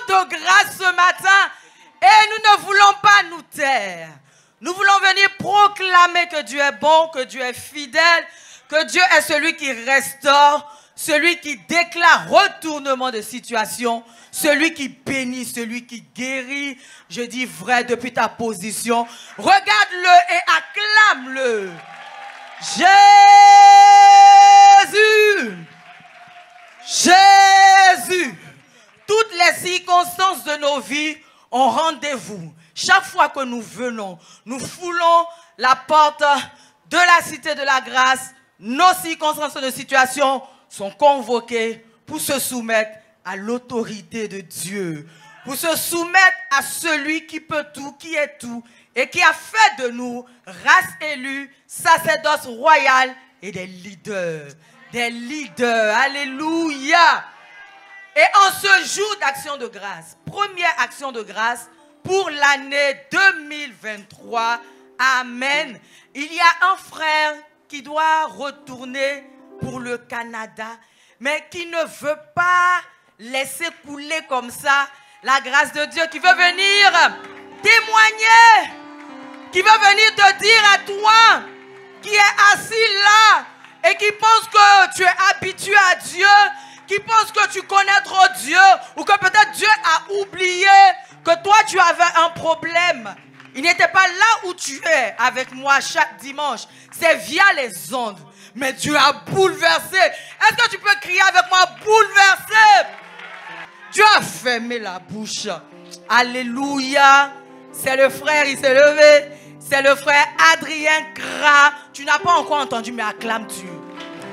de grâce ce matin et nous ne voulons pas nous taire. Nous voulons venir proclamer que Dieu est bon, que Dieu est fidèle, que Dieu est celui qui restaure, celui qui déclare retournement de situation, celui qui bénit, celui qui guérit. Je dis vrai depuis ta position. Regarde-le et acclame-le. Jésus! Jésus! Toutes les circonstances de nos vies ont rendez-vous. Chaque fois que nous venons, nous foulons la porte de la cité de la grâce. Nos circonstances de situation sont convoquées pour se soumettre à l'autorité de Dieu, pour se soumettre à celui qui peut tout, qui est tout, et qui a fait de nous race élue, sacerdoce royal et des leaders. Des leaders. Alléluia. Et en ce jour d'action de grâce, première action de grâce pour l'année 2023, amen, il y a un frère qui doit retourner pour le Canada, mais qui ne veut pas laisser couler comme ça la grâce de Dieu, qui veut venir témoigner, qui veut venir te dire à toi, qui est assis là et qui pense que tu es habitué à Dieu, qui pense que tu connais trop Dieu, ou que peut-être Dieu a oublié que toi tu avais un problème. Il n'était pas là où tu es avec moi chaque dimanche. C'est via les ondes. Mais Dieu a bouleversé. Est-ce que tu peux crier avec moi, bouleversé? Dieu a fermé la bouche. Alléluia. C'est le frère, il s'est levé. C'est le frère Adrien Gras. Tu n'as pas encore entendu, mais acclame Dieu.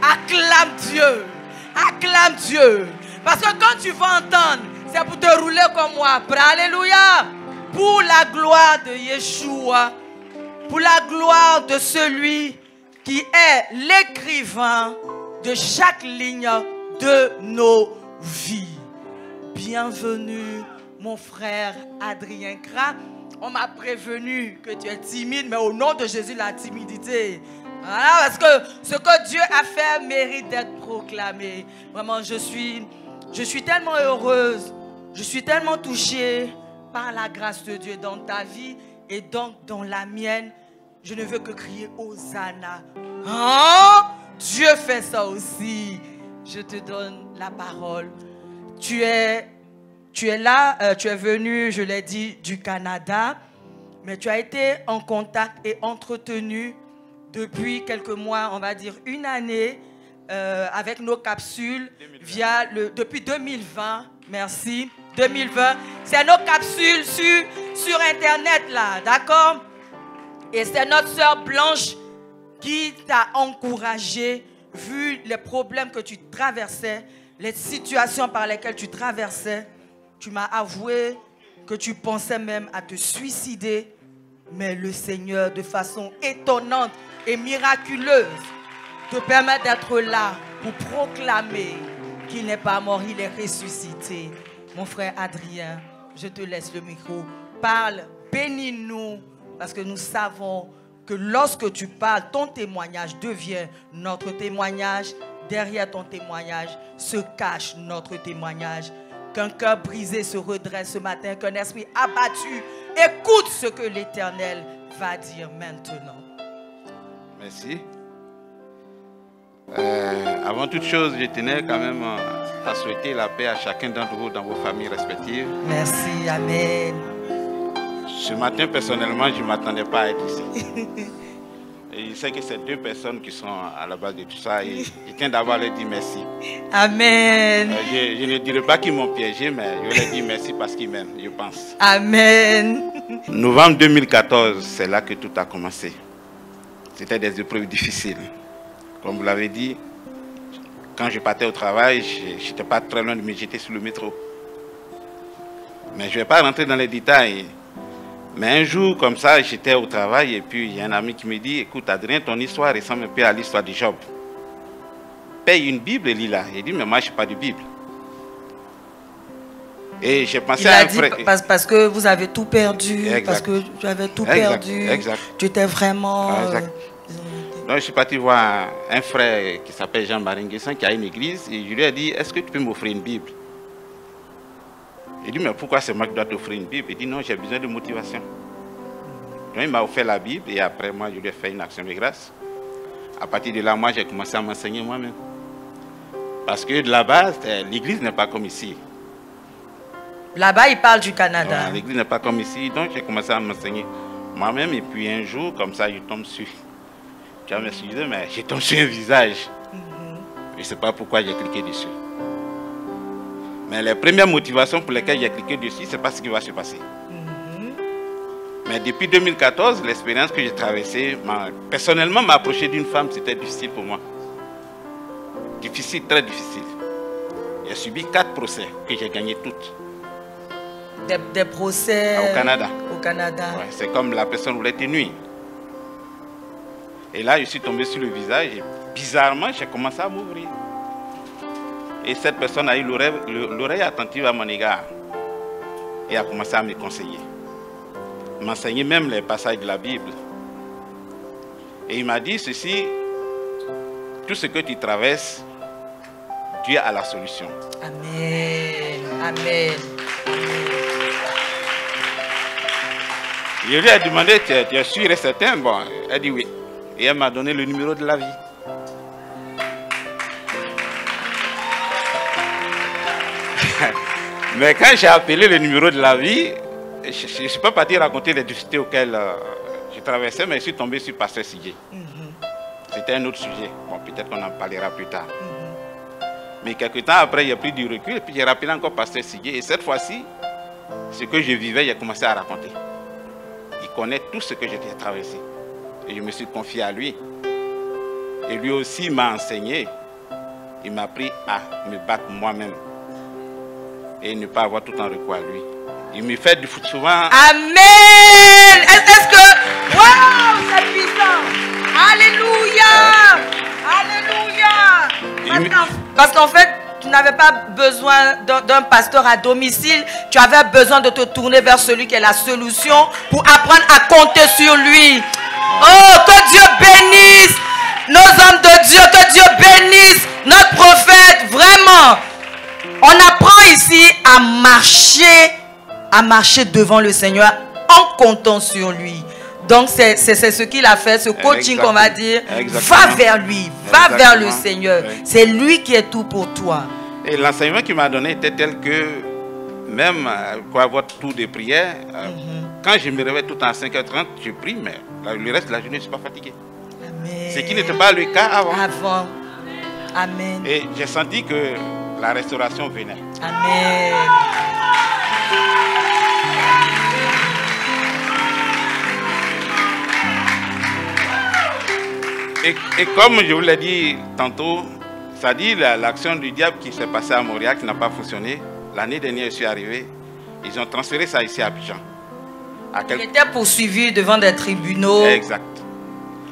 Acclame Dieu. Acclame Dieu. Parce que quand tu vas entendre, c'est pour te rouler comme moi. Alléluia. Pour la gloire de Yeshua. Pour la gloire de celui qui est l'écrivain de chaque ligne de nos vies. Bienvenue, mon frère Adrien Gras. On m'a prévenu que tu es timide, mais au nom de Jésus, la timidité. Voilà, parce que ce que Dieu a fait mérite d'être proclamé. Vraiment, je suis tellement heureuse, je suis tellement touchée par la grâce de Dieu dans ta vie et donc dans la mienne. Je ne veux que crier Hosanna. Oh, Dieu fait ça aussi. Je te donne la parole. Tu es là, tu es venu, je l'ai dit, du Canada, mais tu as été en contact et entretenu depuis quelques mois, on va dire une année, avec nos capsules, depuis 2020, merci, 2020. C'est nos capsules sur Internet, là, d'accord? Et c'est notre sœur Blanche qui t'a encouragé, vu les problèmes que tu traversais, les situations par lesquelles tu traversais. Tu m'as avoué que tu pensais même à te suicider, mais le Seigneur, de façon étonnante et miraculeuse, te permet d'être là pour proclamer qu'il n'est pas mort, il est ressuscité. Mon frère Adrien, je te laisse le micro. Parle, bénis-nous, parce que nous savons que lorsque tu parles, ton témoignage devient notre témoignage. Derrière ton témoignage se cache notre témoignage. Qu'un cœur brisé se redresse ce matin, qu'un esprit abattu écoute ce que l'Éternel va dire maintenant. Merci. Avant toute chose, je tenais quand même à souhaiter la paix à chacun d'entre vous dans vos familles respectives. Merci, amen. Ce matin, personnellement, je ne m'attendais pas à être ici. Et je sais que c'est deux personnes qui sont à la base de tout ça. Et je tiens d'abord à leur dire merci. Amen. Je ne dirais pas qu'ils m'ont piégé, mais je leur dis merci parce qu'ils m'aiment, je pense. Amen. Novembre 2014, c'est là que tout a commencé. C'était des épreuves difficiles. Comme vous l'avez dit, quand je partais au travail, je n'étais pas très loin de me jeter sur le métro. Mais je ne vais pas rentrer dans les détails. Mais un jour, comme ça, j'étais au travail et puis il y a un ami qui me dit, écoute Adrien, ton histoire ressemble un peu à l'histoire de Job. Paye une Bible et lis-la. Il dit, mais moi, je n'ai pas de Bible. Et j'ai pensé à un frère. Parce que vous avez tout perdu. Exact. Parce que tu avais tout Exact. perdu. Exact. Tu étais vraiment... Donc, je suis parti voir un frère qui s'appelle Jean Maringuessan qui a une église et je lui ai dit, est-ce que tu peux m'offrir une Bible? Il dit, mais pourquoi c'est moi qui dois t'offrir une Bible? Il dit, non, j'ai besoin de motivation. Donc il m'a offert la Bible et après, moi, je lui ai fait une action de grâce. À partir de là, moi, j'ai commencé à m'enseigner moi-même. Parce que de la base, l'église n'est pas comme ici. Là-bas, il parle du Canada. Voilà, l'église n'est pas comme ici, donc j'ai commencé à m'enseigner moi-même. Et puis un jour, comme ça, je tombe sur. Tu vas m'excuser, mais je tombe sur un visage. Je ne sais pas pourquoi j'ai cliqué dessus. Mais les premières motivations pour lesquelles j'ai cliqué dessus, ce n'est pas ce qui va se passer. Mais depuis 2014, l'expérience que j'ai traversée, personnellement, m'approcher d'une femme, c'était difficile pour moi. Difficile, très difficile. J'ai subi 4 procès que j'ai gagné toutes. Des procès au Canada. Au Canada. Ouais, c'est comme la personne voulait te nuire. Et là, je suis tombé sur le visage et bizarrement, j'ai commencé à m'ouvrir. Et cette personne a eu l'oreille attentive à mon égard et a commencé à me conseiller. M'enseigner même les passages de la Bible. Et il m'a dit ceci, tout ce que tu traverses, Dieu a la solution. Amen. Amen. Je lui ai demandé, tu es sûr et certain? Bon, elle dit oui. Et elle m'a donné le numéro de la vie. Mais quand j'ai appelé le numéro de la vie, je ne suis pas parti raconter les difficultés auxquelles je traversais, mais je suis tombé sur Pasteur Sigé. C'était un autre sujet. Bon, peut-être qu'on en parlera plus tard. Mais quelques temps après, j'ai pris du recul et puis j'ai rappelé encore Pasteur Sigé. Et cette fois-ci, ce que je vivais, j'ai commencé à raconter. Il connaît tout ce que j'ai traversé. Et je me suis confié à lui. Et lui aussi m'a enseigné. Il m'a appris à me battre moi-même. Et ne pas avoir tout en recours à lui. Il me fait du foot souvent. Amen. Est-ce que... Waouh, c'est puissant. Alléluia. Alléluia. Parce qu'en fait, tu n'avais pas besoin d'un pasteur à domicile. Tu avais besoin de te tourner vers celui qui est la solution pour apprendre à compter sur lui. Oh, que Dieu bénisse nos hommes de Dieu. Que Dieu bénisse notre prophète. Vraiment. On apprend ici à marcher devant le Seigneur en comptant sur lui. Donc c'est ce qu'il a fait, ce coaching qu'on va dire. Va vers lui, va vers le Seigneur. C'est lui qui est tout pour toi. Et l'enseignement qu'il m'a donné était tel que même pour avoir tout de prière, quand je me réveille tout à 5h30, je prie, mais le reste de la journée, je ne suis pas fatigué. Amen. Ce qui n'était pas le cas avant. Amen. Et j'ai senti que la restauration venait. Amen. Et comme je vous l'ai dit tantôt, ça dit l'action du diable qui s'est passée à Montréal, qui n'a pas fonctionné. L'année dernière, je suis arrivé. Ils ont transféré ça ici à Abidjan. Il était poursuivi devant des tribunaux. Exact.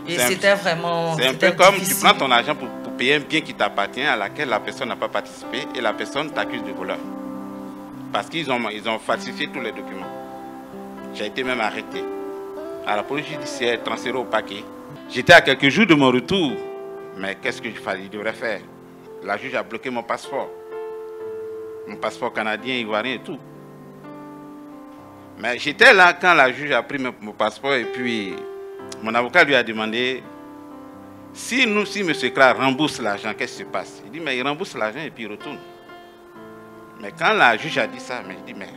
Et c'était vraiment... C'est un peu comme tu prends ton argent pour payer un bien qui t'appartient, à laquelle la personne n'a pas participé, et la personne t'accuse de voleur. Parce qu'ils ont falsifié tous les documents. J'ai été même arrêté. À la police judiciaire, transféré au paquet. J'étais à quelques jours de mon retour. Mais qu'est-ce que je devrais faire? La juge a bloqué mon passeport. Mon passeport canadien, ivoirien et tout. Mais j'étais là quand la juge a pris mon passeport et puis mon avocat lui a demandé si M. Kra rembourse l'argent, qu'est-ce qui se passe? Il dit mais il rembourse l'argent et puis il retourne. Mais quand la juge a dit ça, je dis mais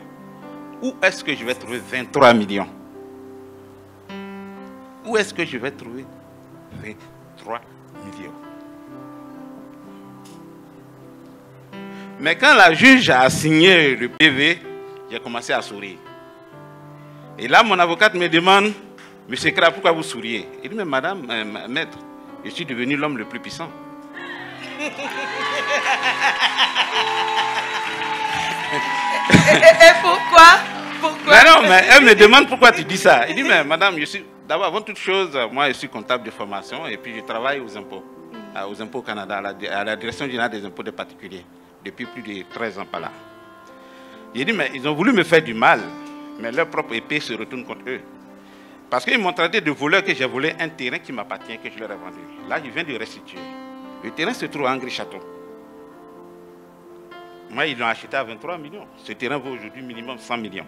où est-ce que je vais trouver 23 millions? Où est-ce que je vais trouver 23 millions? Mais quand la juge a signé le PV, j'ai commencé à sourire. Et là, mon avocate me demande, M. Kra, pourquoi vous souriez? Il dit, mais madame, maître, je suis devenu l'homme le plus puissant. Et pourquoi? Mais elle me demande pourquoi tu dis ça. Il dit, mais madame, d'abord, avant toute chose, moi, je suis comptable de formation et puis je travaille aux impôts au Canada, à la Direction générale des impôts des particuliers, depuis plus de 13 ans par là. Il dit, mais ils ont voulu me faire du mal, mais leur propre épée se retourne contre eux. Parce qu'ils m'ont traité de voleur, que j'ai volé un terrain qui m'appartient, que je leur ai vendu. Là, je viens de restituer. Le terrain se trouve à Angry-Château. Moi, ils l'ont acheté à 23 millions. Ce terrain vaut aujourd'hui minimum 100 millions.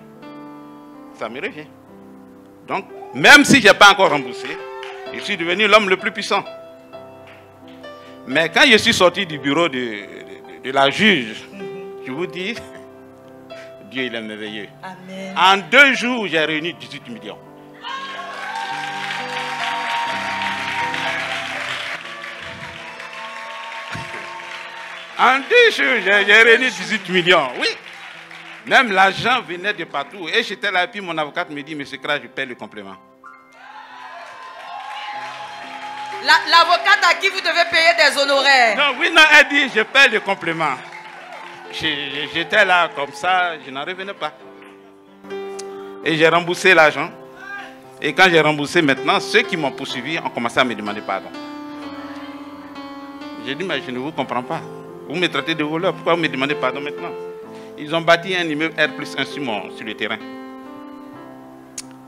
Ça me revient. Donc, même si je n'ai pas encore remboursé, je suis devenu l'homme le plus puissant. Mais quand je suis sorti du bureau de la juge, je vous dis, Dieu il est merveilleux. Amen. En 2 jours, j'ai réuni 18 millions. En 2 jours, j'ai réuni 18 millions. Oui. Même l'argent venait de partout. Et j'étais là, et puis mon avocate me dit, monsieur Kra, je paie le complément. L'avocate à qui vous devez payer des honoraires? Non, oui, non, elle dit, je paie le complément. J'étais là comme ça, je n'en revenais pas. Et j'ai remboursé l'argent. Et quand j'ai remboursé maintenant, ceux qui m'ont poursuivi ont commencé à me demander pardon. J'ai dit, mais je ne vous comprends pas. Vous me traitez de voleur, pourquoi vous me demandez pardon maintenant? Ils ont bâti un immeuble R+1 sur le terrain.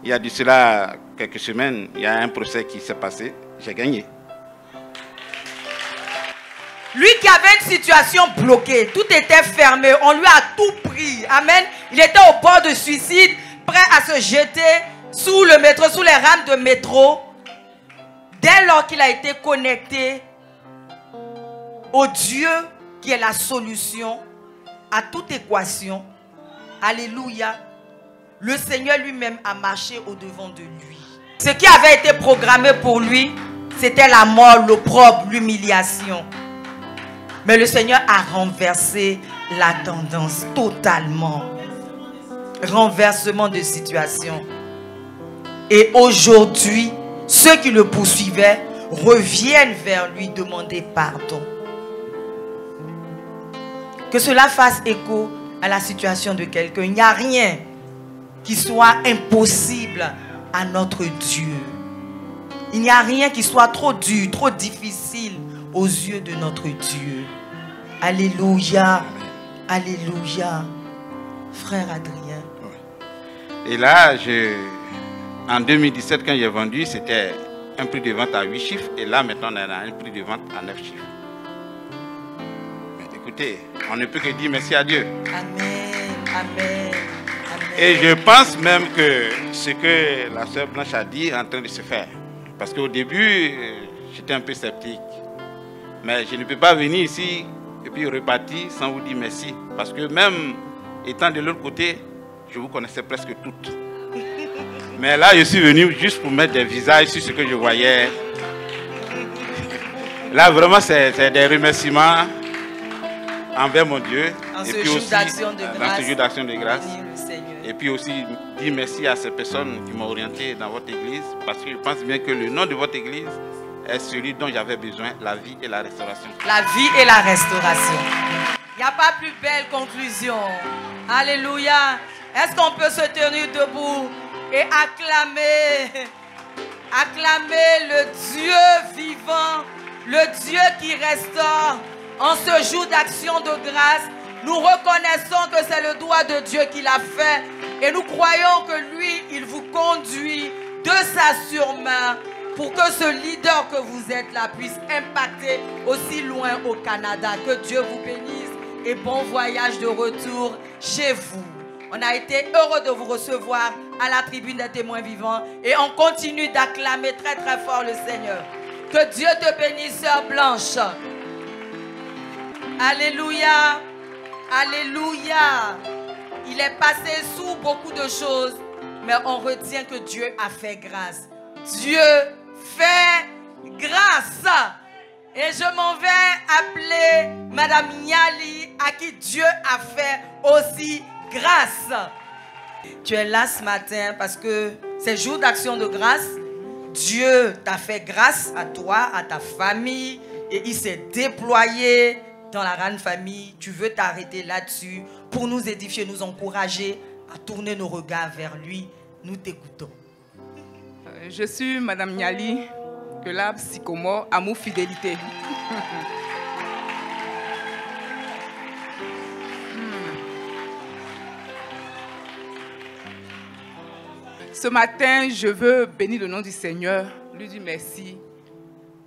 Il y a de cela quelques semaines, il y a un procès qui s'est passé, j'ai gagné. Lui qui avait une situation bloquée, tout était fermé, on lui a tout pris. Amen. Il était au bord de suicide, prêt à se jeter sous le métro, sous les rames de métro. Dès lors qu'il a été connecté au Dieu qui est la solution à toute équation, alléluia, le Seigneur lui-même a marché au-devant de lui. Ce qui avait été programmé pour lui, c'était la mort, l'opprobre, l'humiliation. Mais le Seigneur a renversé la tendance totalement. Renversement de situation. Et aujourd'hui, ceux qui le poursuivaient reviennent vers lui demander pardon. Que cela fasse écho à la situation de quelqu'un. Il n'y a rien qui soit impossible à notre Dieu. Il n'y a rien qui soit trop dur, trop difficile aux yeux de notre Dieu. Alléluia. Alléluia. Frère Adrien. Et là, en 2017, quand j'ai vendu, c'était un prix de vente à 8 chiffres. Et là, maintenant, on a un prix de vente à 9 chiffres. Mais écoutez, on ne peut que dire merci à Dieu. Amen. Amen. Et je pense même que ce que la sœur Blanche a dit est en train de se faire. Parce qu'au début, j'étais un peu sceptique. Mais je ne peux pas venir ici et puis repartir sans vous dire merci. Parce que même étant de l'autre côté, je vous connaissais presque toutes. Mais là, je suis venu juste pour mettre des visages sur ce que je voyais. Là, vraiment, c'est des remerciements envers mon Dieu. En ce jour d'action de grâce. Dans ce jour d'action de grâce. Seigneur. Et puis aussi dire merci à ces personnes qui m'ont orienté dans votre église, parce que je pense bien que le nom de votre église est celui dont j'avais besoin, la vie et la restauration. La vie et la restauration. Il n'y a pas plus belle conclusion. Alléluia. Est-ce qu'on peut se tenir debout et acclamer le Dieu vivant, le Dieu qui restaure en ce jour d'action de grâce? Nous reconnaissons que c'est le doigt de Dieu qui l'a fait et nous croyons que lui, il vous conduit de sa surmain pour que ce leader que vous êtes là puisse impacter aussi loin au Canada. Que Dieu vous bénisse et bon voyage de retour chez vous. On a été heureux de vous recevoir à la tribune des témoins vivants et on continue d'acclamer très très fort le Seigneur. Que Dieu te bénisse, sœur Blanche. Alléluia. Alléluia. Il est passé sous beaucoup de choses, mais on retient que Dieu a fait grâce. Dieu fait grâce. Et je m'en vais appeler Madame Nyali, à qui Dieu a fait aussi grâce. Tu es là ce matin parce que c'est jour d'action de grâce. Dieu t'a fait grâce à toi, à ta famille, et il s'est déployé dans la grande famille. Tu veux t'arrêter là-dessus pour nous édifier, nous encourager à tourner nos regards vers lui. Nous t'écoutons. Je suis Madame Nyali, que la psychomore, amour, fidélité. Ce matin, je veux bénir le nom du Seigneur, lui dire merci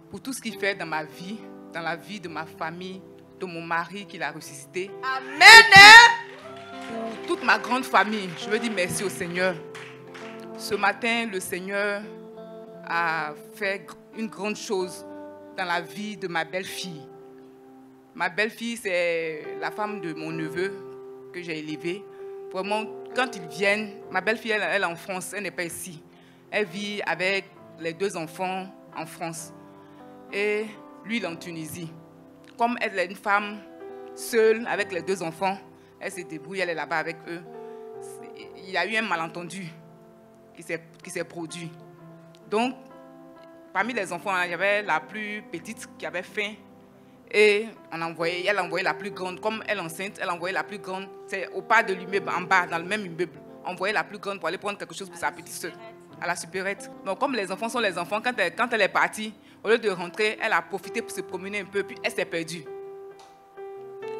pour tout ce qu'il fait dans ma vie, dans la vie de ma famille, de mon mari qui l'a ressuscité. Amen. Pour toute ma grande famille, je veux dire merci au Seigneur. Ce matin, le Seigneur a fait une grande chose dans la vie de ma belle-fille. Ma belle-fille, c'est la femme de mon neveu que j'ai élevé. Vraiment, quand ils viennent, ma belle-fille, elle est en France, elle n'est pas ici. Elle vit avec les 2 enfants en France. Et lui, il est en Tunisie. Comme elle est une femme seule avec les 2 enfants, elle se débrouille, elle est là-bas avec eux. Il y a eu un malentendu qui s'est produit. Donc, parmi les enfants, il y avait la plus petite qui avait faim. Et elle a envoyé la plus grande. Comme elle est enceinte, elle a envoyé la plus grande. C'est au pas de l'immeuble, en bas, dans le même immeuble. Envoyé la plus grande pour aller prendre quelque chose pour sa petite soeur. À la supérette. Donc, comme les enfants sont les enfants, quand elle est partie, au lieu de rentrer, elle a profité pour se promener un peu, puis elle s'est perdue.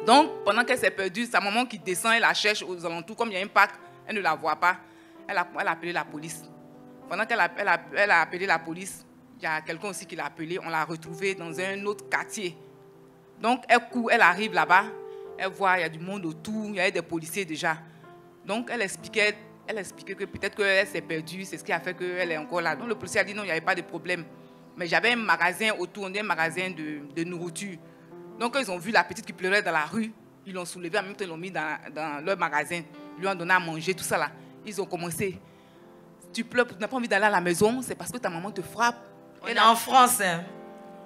Donc, pendant qu'elle s'est perdue, sa maman qui descend, elle la cherche aux alentours. Comme il y a un parc, elle ne la voit pas. Elle a appelé la police. Pendant qu'elle a appelé la police, il y a quelqu'un aussi qui l'a appelé. On l'a retrouvée dans un autre quartier. Donc, elle court, elle arrive là-bas. Elle voit, il y a du monde autour, il y a des policiers déjà. Donc, elle expliquait que peut-être qu'elle s'est perdue, c'est ce qui a fait qu'elle est encore là. Donc, le policier a dit non, il n'y avait pas de problème. Mais j'avais un magasin autour, un magasin de nourriture. Donc, quand ils ont vu la petite qui pleurait dans la rue, ils l'ont soulevée, en même temps, ils l'ont mis dans leur magasin. Ils lui ont donné à manger, tout ça là. Ils ont commencé. Tu pleures, tu n'as pas envie d'aller à la maison, c'est parce que ta maman te frappe. Elle est en France. Hein.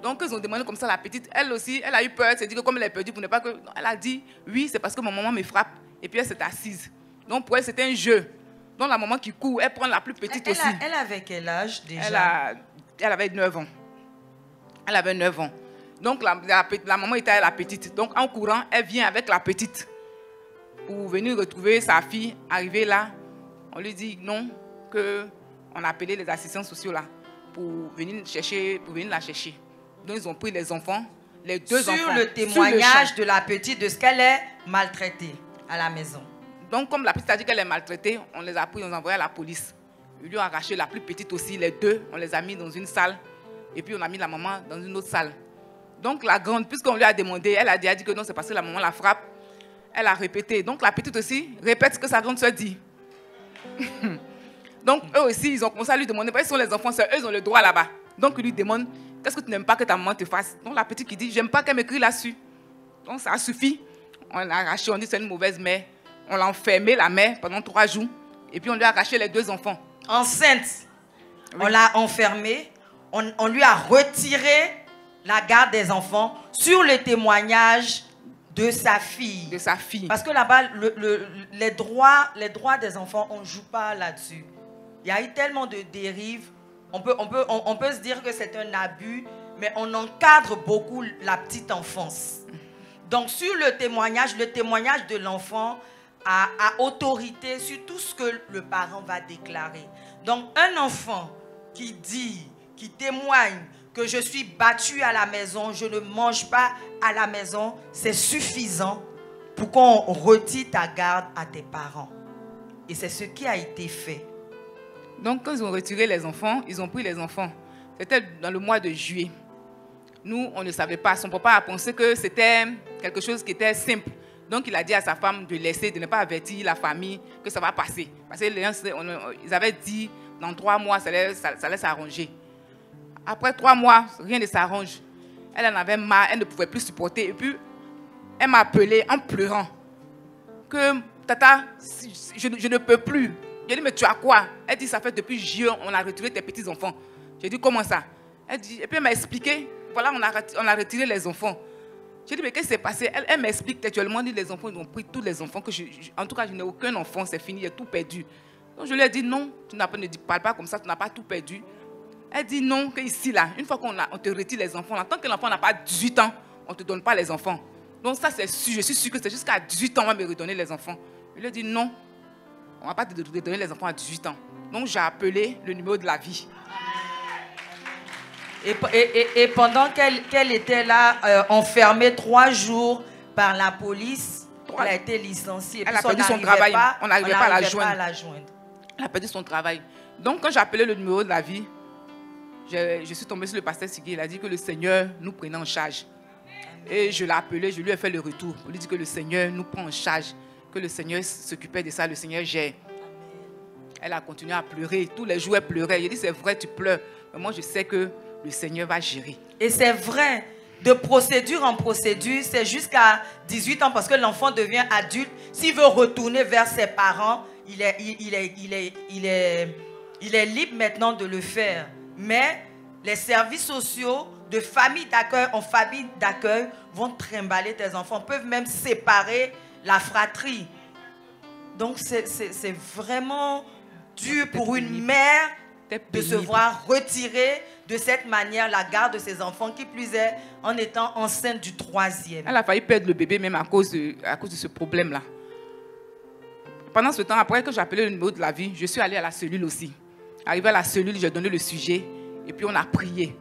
Donc, ils ont demandé comme ça à la petite. Elle aussi, elle a eu peur. Elle s'est dit que comme elle est perdue, pour ne pas que... Elle a dit, oui, c'est parce que ma maman me frappe. Et puis, elle s'est assise. Donc, pour elle, c'était un jeu. Donc, la maman qui court, elle prend la plus petite aussi. Elle avait quel âge déjà? Elle avait 9 ans. Elle avait 9 ans. Donc, la maman était avec la petite. Donc, en courant, elle vient avec la petite pour venir retrouver sa fille. Arrivée là, on lui dit non, qu'on a appelé les assistants sociaux là pour venir la chercher. Donc, ils ont pris les enfants, les 2 enfants. Sur le témoignage de la petite, de ce qu'elle est maltraitée à la maison. Donc, comme la petite a dit qu'elle est maltraitée, on les a pris, on les a envoyés à la police. Ils lui ont arraché la plus petite aussi, les 2, on les a mis dans une salle. Et puis, on a mis la maman dans une autre salle. Donc, la grande, puisqu'on lui a demandé, elle a dit que non, c'est parce que la maman la frappe. Elle a répété. Donc, la petite aussi répète ce que sa grande soeur dit. Donc, eux aussi, ils ont commencé à lui demander, parce qu'ils sont les enfants, eux, ils ont le droit là-bas. Donc, ils lui demandent, qu'est-ce que tu n'aimes pas que ta maman te fasse? Donc, la petite qui dit, j'aime pas qu'elle m'écrit là-dessus. Donc, ça suffit. On l'a arraché, on dit c'est une mauvaise mère. On l'a enfermé, la mère, pendant 3 jours. Et puis, on lui a arraché les 2 enfants. Enceinte. Oui. On l'a enfermée. On lui a retiré la garde des enfants sur le témoignage de sa fille. De sa fille. Parce que là-bas, les droits des enfants, on ne joue pas là-dessus. Il y a eu tellement de dérives. On peut se dire que c'est un abus, mais on encadre beaucoup la petite enfance. Donc, sur le témoignage de l'enfant a autorité sur tout ce que le parent va déclarer. Donc, un enfant qui témoigne que je suis battu à la maison, je ne mange pas à la maison, c'est suffisant pour qu'on retire ta garde à tes parents. Et c'est ce qui a été fait. Donc, quand ils ont retiré les enfants, ils ont pris les enfants. C'était dans le mois de juillet. Nous, on ne savait pas. Son papa a pensé que c'était quelque chose qui était simple. Donc, il a dit à sa femme de laisser, de ne pas avertir la famille que ça va passer. Parce qu'ils avaient dit, dans 3 mois, ça allait s'arranger. Après 3 mois, rien ne s'arrange. Elle en avait marre, elle ne pouvait plus supporter. Et puis, elle m'a appelé en pleurant. Que, Tata, je ne peux plus. J'ai dit, mais tu as quoi? Elle dit, ça fait depuis juillet, on a retiré tes petits-enfants. J'ai dit, comment ça? Elle dit, et puis elle m'a expliqué, voilà, on a retiré les enfants. J'ai dit, mais qu'est-ce qui s'est passé? Elle m'explique textuellement, dit, les enfants, ils ont pris tous les enfants. En tout cas, je n'ai aucun enfant, c'est fini, j'ai tout perdu. Donc je lui ai dit, non, ne parle pas comme ça, tu n'as pas tout perdu. Elle dit non, qu'ici, là, une fois qu'on te retire les enfants, là, tant que l'enfant n'a pas 18 ans, on ne te donne pas les enfants. Donc ça, c'est sûr, je suis sûr que c'est jusqu'à 18 ans qu'on va me redonner les enfants. Je lui ai dit non, on ne va pas te redonner les enfants à 18 ans. Donc j'ai appelé le numéro de la vie. Et pendant qu'elle était là, enfermée 3 jours par la police, elle a été licenciée. Elle a perdu son travail, on n'arrivait pas à la joindre. Elle a perdu son travail. Donc quand j'ai appelé le numéro de la vie, je suis tombée sur le pasteur Sigui, il a dit que le Seigneur nous prenait en charge. Et je l'ai appelé, je lui ai fait le retour. Pour lui dire que le Seigneur nous prend en charge, que le Seigneur s'occupait de ça, le Seigneur gère. Elle a continué à pleurer. Tous les jours, elle pleurait. J'ai dit, c'est vrai, tu pleures. Mais moi, je sais que le Seigneur va gérer. Et c'est vrai, de procédure en procédure, c'est jusqu'à 18 ans parce que l'enfant devient adulte. S'il veut retourner vers ses parents, il est libre maintenant de le faire. Mais les services sociaux de famille d'accueil en famille d'accueil vont trimballer tes enfants, peuvent même séparer la fratrie. Donc c'est vraiment dur pour une mère de se voir retirer de cette manière la garde de ses enfants, qui plus est en étant enceinte du 3e. Elle a failli perdre le bébé même à cause de ce problème-là. Pendant ce temps, après que j'ai appelé le numéro de la vie, je suis allée à la cellule aussi. Arrivé à la cellule, j'ai donné le sujet et puis on a prié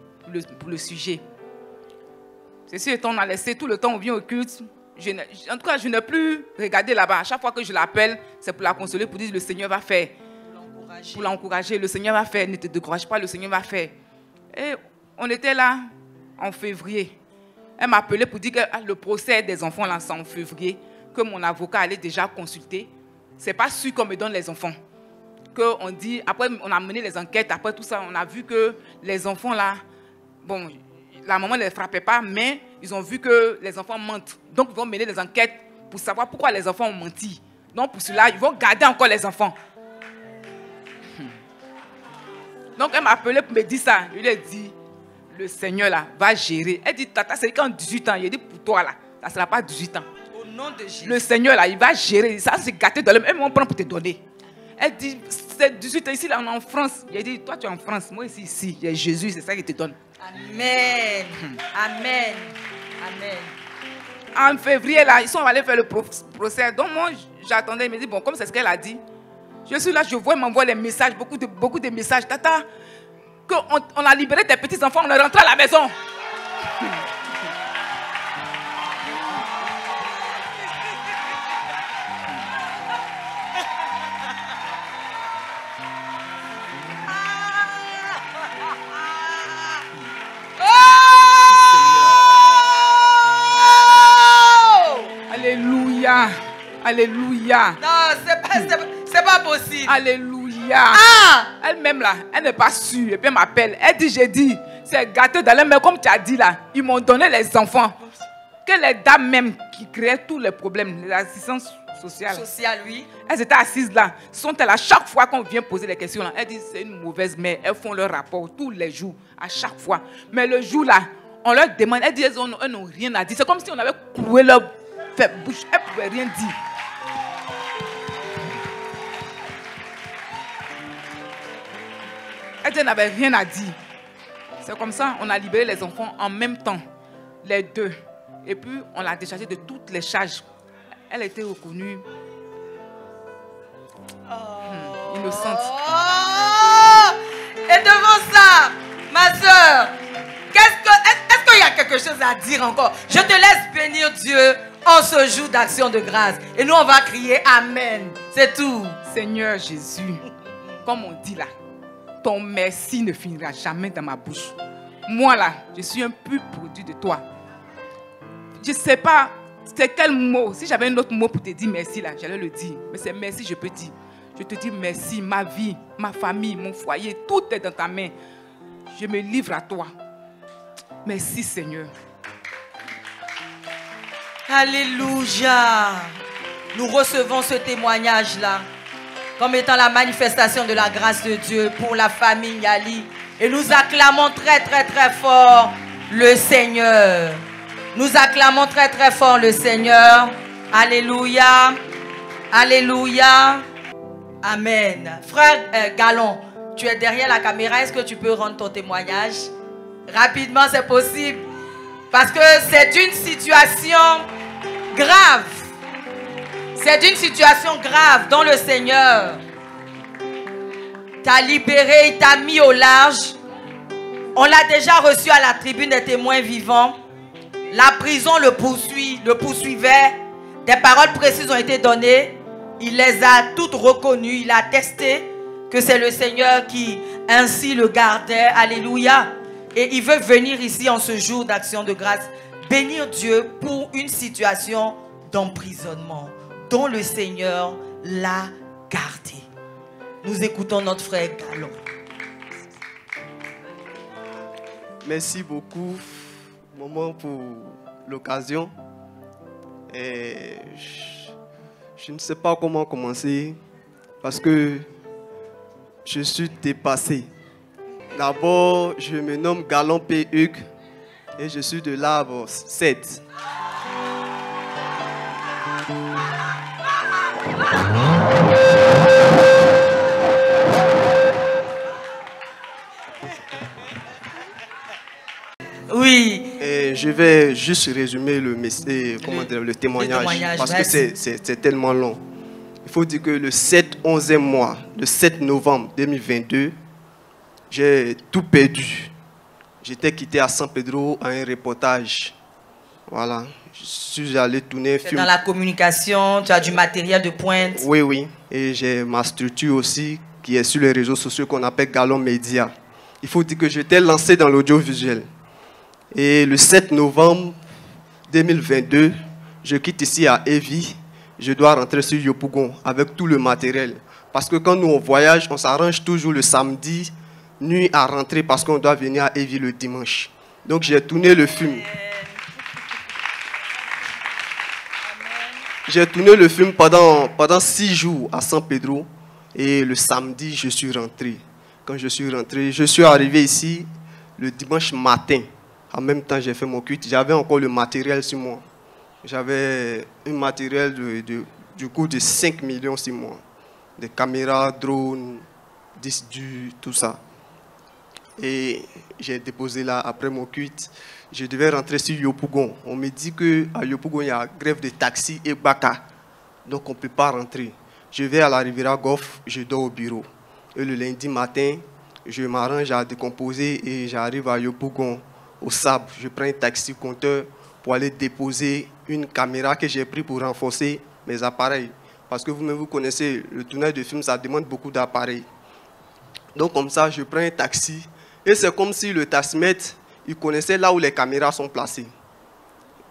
pour le sujet. Ceci étant, on a laissé tout le temps, on vient au culte. En tout cas, je n'ai plus regardé là-bas. À chaque fois que je l'appelle, c'est pour la consoler, pour dire le Seigneur va faire. Pour l'encourager, le Seigneur va faire. Ne te décourage pas, le Seigneur va faire. Et on était là en février. Elle m'a appelé pour dire que le procès des enfants là, c'est en février, que mon avocat allait déjà consulter. C'est pas sûr qu'on me donne les enfants. Que on dit, après on a mené les enquêtes, après tout ça, on a vu que les enfants là, bon, la maman ne les frappait pas, mais ils ont vu que les enfants mentent. Donc ils vont mener des enquêtes pour savoir pourquoi les enfants ont menti. Donc pour cela, ils vont garder encore les enfants. Donc elle m'a appelé pour me dire ça. Je lui ai dit, le Seigneur là va gérer. Elle dit, tata, c'est quand 18 ans. Il dit, pour toi là, ça ne sera pas 18 ans. Au nom de Jésus. Le Seigneur là, il va gérer. Ça c'est gâté dans le même. Elle m'en prend pour te donner. Elle dit, c'est 18 ans ici, là on est en France. J'ai dit, toi tu es en France, moi ici, il y a Jésus, c'est ça qui te donne. Amen. Amen. Amen. En février là, ils sont allés faire le procès. Donc moi j'attendais, il me dit, bon, comme c'est ce qu'elle a dit, je suis là, je vois, il m'envoie les messages, beaucoup de messages. Tata, qu'on a libéré tes petits-enfants, on est rentré à la maison. Alléluia. Alléluia. Non, c'est pas possible. Alléluia. Ah! Elle-même là, elle n'est pas sûre. Et puis elle m'appelle. Elle dit, j'ai dit, c'est gâté dans les mains, comme tu as dit là. Ils m'ont donné les enfants. Que les dames même qui créaient tous les problèmes, les assistances sociales. Sociales, oui. Elles étaient assises là. Sont-elles à chaque fois qu'on vient poser les questions là, elles disent c'est une mauvaise mère. Elles font leur rapport tous les jours, à chaque fois. Mais le jour là, on leur demande, elles disent elles n'ont rien à dire. C'est comme si on avait cloué leur bouche. Elles ne pouvaient rien dire. Elle n'avait rien à dire. C'est comme ça, on a libéré les enfants en même temps, les deux. Et puis, on l'a déchargée de toutes les charges. Elle était reconnue innocente. Et devant ça, ma soeur, est-ce qu'il y a quelque chose à dire encore? Je te laisse bénir Dieu en ce jour d'action de grâce. Et nous, on va crier Amen. C'est tout. Seigneur Jésus, comme on dit là, ton merci ne finira jamais dans ma bouche. Moi là, je suis un pur produit de toi. Je ne sais pas c'est quel mot. Si j'avais un autre mot pour te dire merci là, j'allais le dire. Mais c'est merci, je peux dire. Je te dis merci, ma vie, ma famille, mon foyer, tout est dans ta main. Je me livre à toi. Merci Seigneur. Alléluia. Nous recevons ce témoignage-là comme étant la manifestation de la grâce de Dieu pour la famille Yali. Et nous acclamons très très très fort le Seigneur. Nous acclamons très très fort le Seigneur. Alléluia. Alléluia. Amen. Frère Galon, tu es derrière la caméra. Est-ce que tu peux rendre ton témoignage? Rapidement, c'est possible. Parce que c'est une situation grave. C'est une situation grave dont le Seigneur t'a libéré, il t'a mis au large. On l'a déjà reçu à la tribune des témoins vivants. La prison le poursuivait. Des paroles précises ont été données. Il les a toutes reconnues. Il a attesté que c'est le Seigneur qui ainsi le gardait. Alléluia. Et il veut venir ici en ce jour d'action de grâce bénir Dieu pour une situation d'emprisonnement dont le Seigneur l'a gardé. Nous écoutons notre frère Galon. Merci beaucoup, maman, pour l'occasion. Je ne sais pas comment commencer parce que je suis dépassé. D'abord, je me nomme Galon P. Hugues et je suis de l'arbre 7. Oui. Et je vais juste résumer le témoignage parce que c'est tellement long. Il faut dire que le 11e mois, le 7 novembre 2022, j'ai tout perdu. J'étais quitté à San Pedro à un reportage. Voilà. Je suis allé tourner un film. Dans la communication, tu as du matériel de pointe. Oui, oui. Et j'ai ma structure aussi qui est sur les réseaux sociaux qu'on appelle Galon Média. Il faut dire que j'étais lancé dans l'audiovisuel. Et le 7 novembre 2022, je quitte ici à Evi. Je dois rentrer sur Yopougon avec tout le matériel. Parce que quand nous on voyage, on s'arrange toujours le samedi nuit à rentrer parce qu'on doit venir à Evi le dimanche. Donc j'ai tourné le film. J'ai tourné le film pendant 6 jours à San Pedro. Et le samedi, je suis rentré. Quand je suis rentré, je suis arrivé ici le dimanche matin. En même temps, j'ai fait mon culte. J'avais encore le matériel sur moi. J'avais un matériel du coût de 5 millions sur moi. Des caméras, drones, disques durs, tout ça. Et j'ai déposé là, après mon culte, je devais rentrer sur Yopougon. On me dit qu'à Yopougon, il y a grève de taxi et baka. Donc, on ne peut pas rentrer. Je vais à la Riviera Golf, je dors au bureau. Et le lundi matin, je m'arrange à décomposer et j'arrive à Yopougon, au sable. Je prends un taxi compteur pour aller déposer une caméra que j'ai pris pour renforcer mes appareils. Parce que vous-même, vous connaissez, le tournage de film, ça demande beaucoup d'appareils. Donc, comme ça, je prends un taxi. Et c'est comme si le taximètre, il connaissait là où les caméras sont placées.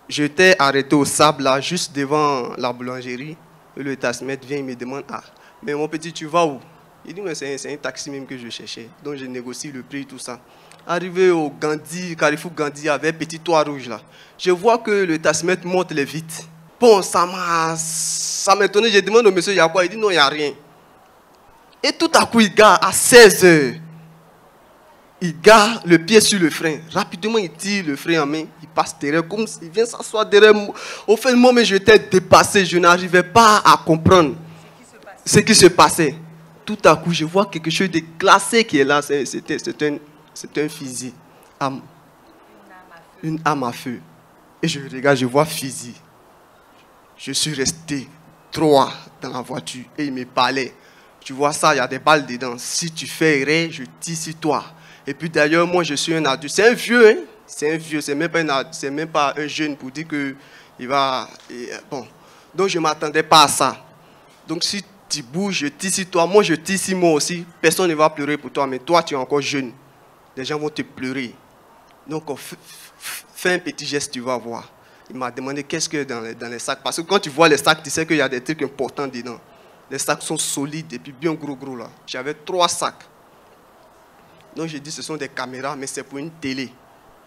J'étais arrêté au sable, là, juste devant la boulangerie. Et le taximètre vient, il me demande, ah, mais mon petit, tu vas où? Il dit, mais c'est un taxi même que je cherchais. Donc, je négocie le prix, tout ça. Arrivé au Gandhi, Carrefour Gandhi, avec petit toit rouge, là. Je vois que le taximètre monte les vitres. Bon, ça m'a étonné. Je demande au monsieur, il y a quoi? Il dit, non, il n'y a rien. Et tout à coup, il garde à 16 heures. Il garde le pied sur le frein. Rapidement, il tire le frein en main. Il passe derrière, comme s'il vient s'asseoir derrière moi. Au fait, moi, j'étais dépassé. Je n'arrivais pas à comprendre ce qui se passait. Tout à coup, je vois quelque chose de glacé qui est là. C'est un fusil. Une arme à feu. Et je regarde, je vois fusil. Je suis resté 3 dans la voiture. Et il me parlait. Tu vois ça, il y a des balles dedans. Si tu fais erreur, je tire sur toi. Et puis d'ailleurs, moi, je suis un adulte. C'est un vieux, hein? C'est un vieux. C'est même pas un jeune pour dire qu'il va... bon. Donc, je ne m'attendais pas à ça. Donc, si tu bouges, je tire sur toi. Moi, je tire sur moi aussi. Personne ne va pleurer pour toi. Mais toi, tu es encore jeune. Les gens vont te pleurer. Donc, fais un petit geste, tu vas voir. Il m'a demandé qu'est-ce qu'il y a dans les sacs. Parce que quand tu vois les sacs, tu sais qu'il y a des trucs importants dedans. Les sacs sont solides et puis bien gros là. J'avais 3 sacs. Donc j'ai dit ce sont des caméras, mais c'est pour une télé.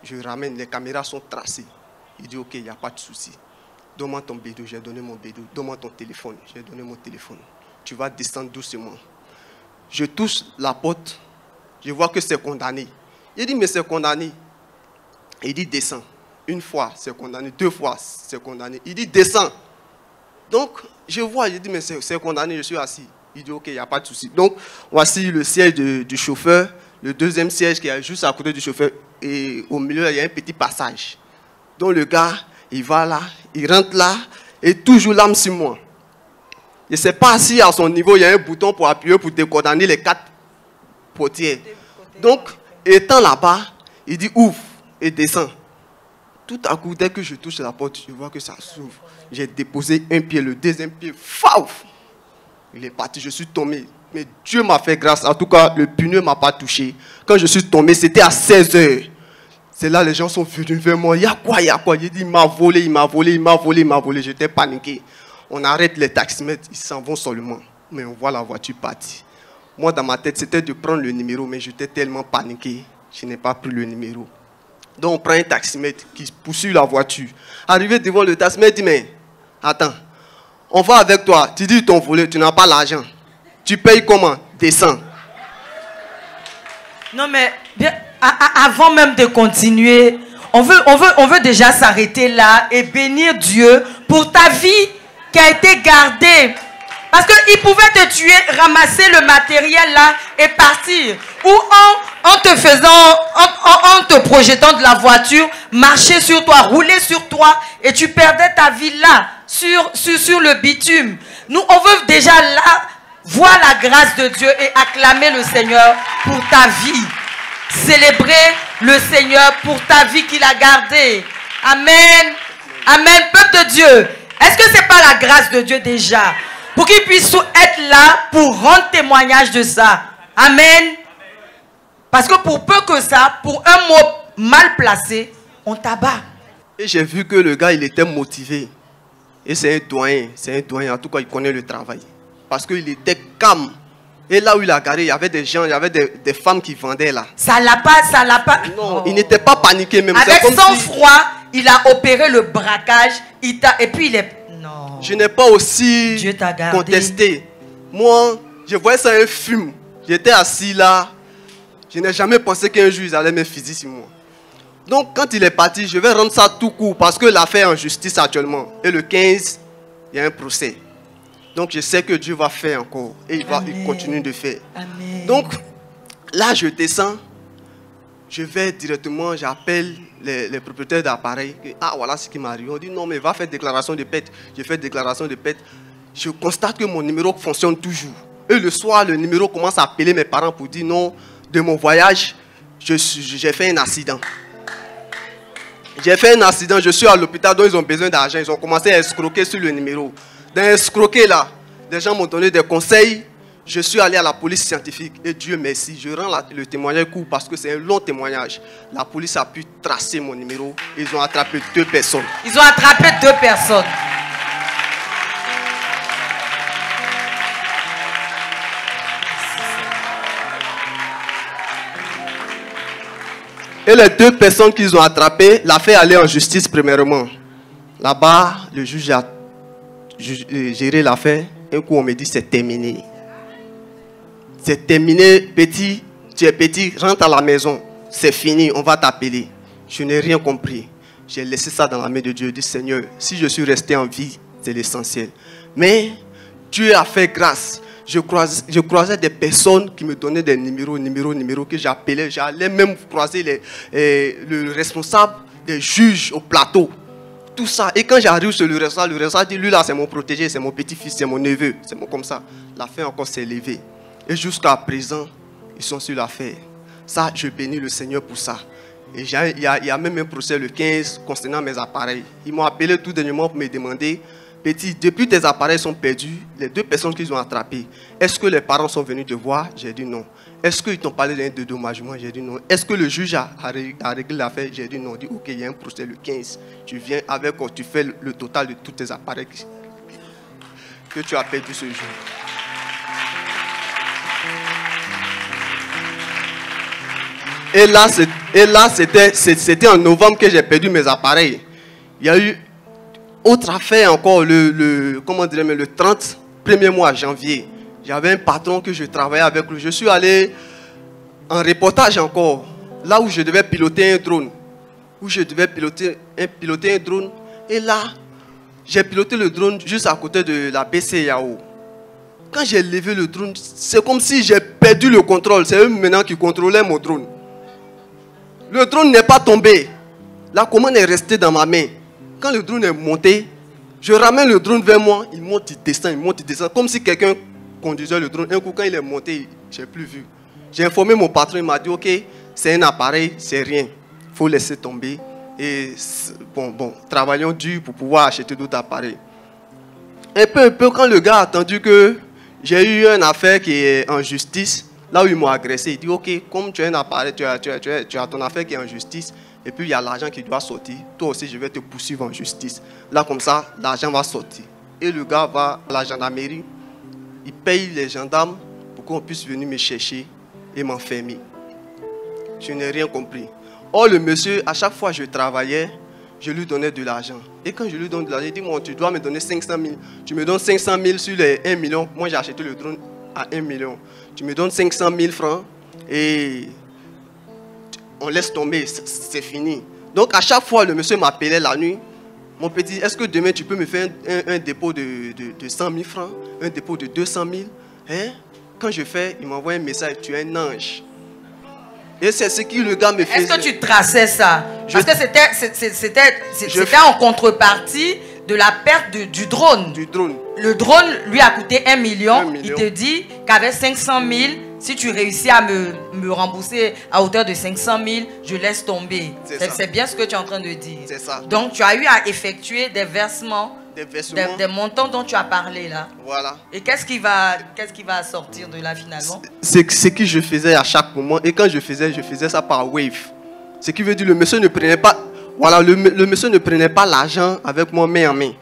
Je ramène, les caméras sont tracées. Il dit ok, il n'y a pas de souci. Donne-moi ton bédou, j'ai donné mon bédou. Donne-moi ton téléphone, j'ai donné mon téléphone. Tu vas descendre doucement. Je touche la porte, je vois que c'est condamné. Il dit mais c'est condamné. Il dit descends. 1 fois c'est condamné, 2 fois c'est condamné. Il dit descends. Donc je vois, je dis mais c'est condamné, je suis assis. Il dit ok, il n'y a pas de souci. Donc voici le siège du chauffeur. Le deuxième siège qui est juste à côté du chauffeur. Et au milieu, il y a un petit passage. Donc le gars, il va là, il rentre là, et toujours l'arme sur moi. Je ne sais pas si à son niveau, il y a un bouton pour appuyer pour décordonner les 4 portières. Donc, étant là-bas, il dit ouvre et descend. Tout à coup, dès que je touche la porte, je vois que ça s'ouvre. J'ai déposé un pied, le deuxième pied, fauf! Il est parti, je suis tombé. Mais Dieu m'a fait grâce. En tout cas, le pneu ne m'a pas touché. Quand je suis tombé, c'était à 16 heures. C'est là les gens sont venus vers moi. Il y a quoi, il y a quoi? J'ai dit, il m'a volé, il m'a volé, il m'a volé, il m'a volé. J'étais paniqué. On arrête les taximètres, ils s'en vont seulement. Mais on voit la voiture partir. Moi, dans ma tête, c'était de prendre le numéro, mais j'étais tellement paniqué. Je n'ai pas pris le numéro. Donc, on prend un taximètre qui poursuit la voiture. Arrivé devant le taximètre, dit, mais attends, on va avec toi. Tu dis, ils t'ont volé, tu n'as pas l'argent. Tu payes comment? Descends. Non, mais bien, avant même de continuer, on veut déjà s'arrêter là et bénir Dieu pour ta vie qui a été gardée. Parce qu'il pouvait te tuer, ramasser le matériel là et partir. Ou en te projetant de la voiture, marcher sur toi, rouler sur toi et tu perdais ta vie là, sur le bitume. Nous, on veut déjà là voir la grâce de Dieu et acclamer le Seigneur pour ta vie. Célébrer le Seigneur pour ta vie qu'il a gardée. Amen. Amen. Peuple de Dieu, est-ce que ce n'est pas la grâce de Dieu déjà? Pour qu'il puisse être là pour rendre témoignage de ça. Amen. Parce que pour peu que ça, pour un mot mal placé, on t'abat. Et j'ai vu que le gars, il était motivé. Et c'est un doyen. En tout cas, il connaît le travail. Parce qu'il était calme. Et là où il a garé, il y avait des gens, il y avait des femmes qui vendaient là. Ça l'a pas. Non, il n'était pas paniqué même. Avec sang-froid, il a opéré le braquage. Et puis il est... Non. Je n'ai pas aussi contesté. Moi, je voyais ça un film. J'étais assis là. Je n'ai jamais pensé qu'un jour, ils allaient me fusil sur moi. Donc, quand il est parti, je vais rendre ça tout court parce que l'affaire est en justice actuellement. Et le 15, il y a un procès. Donc, je sais que Dieu va faire encore. Et il continue de faire. Amen. Donc, là, je descends. Je vais directement, j'appelle les propriétaires d'appareils. Ah, voilà ce qui m'arrive. On dit non, mais va faire déclaration de perte. Je fais déclaration de perte. Je constate que mon numéro fonctionne toujours. Et le soir, le numéro commence à appeler mes parents pour dire non, de mon voyage, j'ai fait un accident. J'ai fait un accident, je suis à l'hôpital, donc ils ont besoin d'argent. Ils ont commencé à escroquer sur le numéro. Dans escroquer là, des gens m'ont donné des conseils. Je suis allé à la police scientifique et Dieu merci, je rends le témoignage court parce que c'est un long témoignage. La police a pu tracer mon numéro. Ils ont attrapé 2 personnes. Ils ont attrapé 2 personnes. Et les 2 personnes qu'ils ont attrapées, l'affaire allait en justice premièrement. Là-bas, le juge a géré l'affaire. Un coup, on me dit c'est terminé. C'est terminé, petit, tu es petit, rentre à la maison. C'est fini, on va t'appeler. Je n'ai rien compris. J'ai laissé ça dans la main de Dieu. Je dis Seigneur, si je suis resté en vie, c'est l'essentiel. Mais Dieu a fait grâce. Je croisais des personnes qui me donnaient des numéros que j'appelais. J'allais même croiser le responsable des juges au plateau. Tout ça. Et quand j'arrive sur le restaurant dit, lui là c'est mon protégé, c'est mon petit-fils, c'est mon neveu. C'est comme ça. L'affaire encore s'est élevée. Et jusqu'à présent, ils sont sur l'affaire. Ça, je bénis le Seigneur pour ça. Et il y a même un procès le 15 concernant mes appareils. Ils m'ont appelé tout dernièrement pour me demander, petit, depuis tes appareils sont perdus, les 2 personnes qu'ils ont attrapées, est-ce que les parents sont venus te voir? J'ai dit non. Est-ce qu'ils t'ont parlé d'un dédommagement? J'ai dit non. Est-ce que le juge a réglé l'affaire? J'ai dit non. Il dit ok, il y a un procès le 15. Tu viens avec, tu fais le total de tous tes appareils que tu as perdus ce jour. Et là, c'était en novembre que j'ai perdu mes appareils. Il y a eu autre affaire encore, le 30 premier mois, janvier. J'avais un patron que je travaillais avec lui. Je suis allé en reportage encore, là où je devais piloter un drone. Et là, j'ai piloté le drone juste à côté de la BCEAO. Quand j'ai levé le drone, c'est comme si j'ai perdu le contrôle. C'est eux maintenant qui contrôlaient mon drone. Le drone n'est pas tombé. La commande est restée dans ma main. Quand le drone est monté, je ramène le drone vers moi. Il monte, il descend. Comme si quelqu'un conduisait le drone. Un coup, quand il est monté, je n'ai plus vu. J'ai informé mon patron. Il m'a dit, ok, c'est un appareil, c'est rien. Il faut laisser tomber. Et bon, travaillons dur pour pouvoir acheter d'autres appareils. Un peu, quand le gars a entendu que j'ai eu une affaire qui est en justice, là où ils m'ont agressé, il dit, ok, comme tu as un appareil, tu as ton affaire qui est en justice, et puis il y a l'argent qui doit sortir. Toi aussi, je vais te poursuivre en justice. Là, comme ça, l'argent va sortir. Et le gars va à la gendarmerie, il paye les gendarmes pour qu'on puisse venir me chercher et m'enfermer. Je n'ai rien compris. Or, le monsieur, à chaque fois que je travaillais, je lui donnais de l'argent. Et quand je lui donne de l'argent, il dit, bon, tu dois me donner 500 000. Tu me donnes 500 000 sur les 1 million. Moi, j'ai acheté le drone à 1 million. Tu me donnes 500 000 francs et on laisse tomber, c'est fini. Donc, à chaque fois, le monsieur m'appelait la nuit. Mon petit, est-ce que demain, tu peux me faire un dépôt de 100 000 francs, un dépôt de 200 000 hein? Quand je fais, il m'envoie un message, tu es un ange. Et c'est ce que le gars me faisait. Est-ce que tu traçais ça? Parce que c'était en contrepartie de la perte du drone. Du drone. Le drone lui a coûté 1 million. Il te dit qu'avec 500 000, si tu réussis à me rembourser à hauteur de 500 000, je laisse tomber. C'est bien ce que tu es en train de dire. C'est ça. Donc tu as eu à effectuer des versements. Des montants dont tu as parlé là. Voilà. Et qu'est-ce qui va sortir de là finalement? C'est ce que je faisais à chaque moment. Et quand je faisais ça par wave. Ce qui veut dire le monsieur ne prenait pas. Voilà, le monsieur ne prenait pas l'argent avec moi main en main.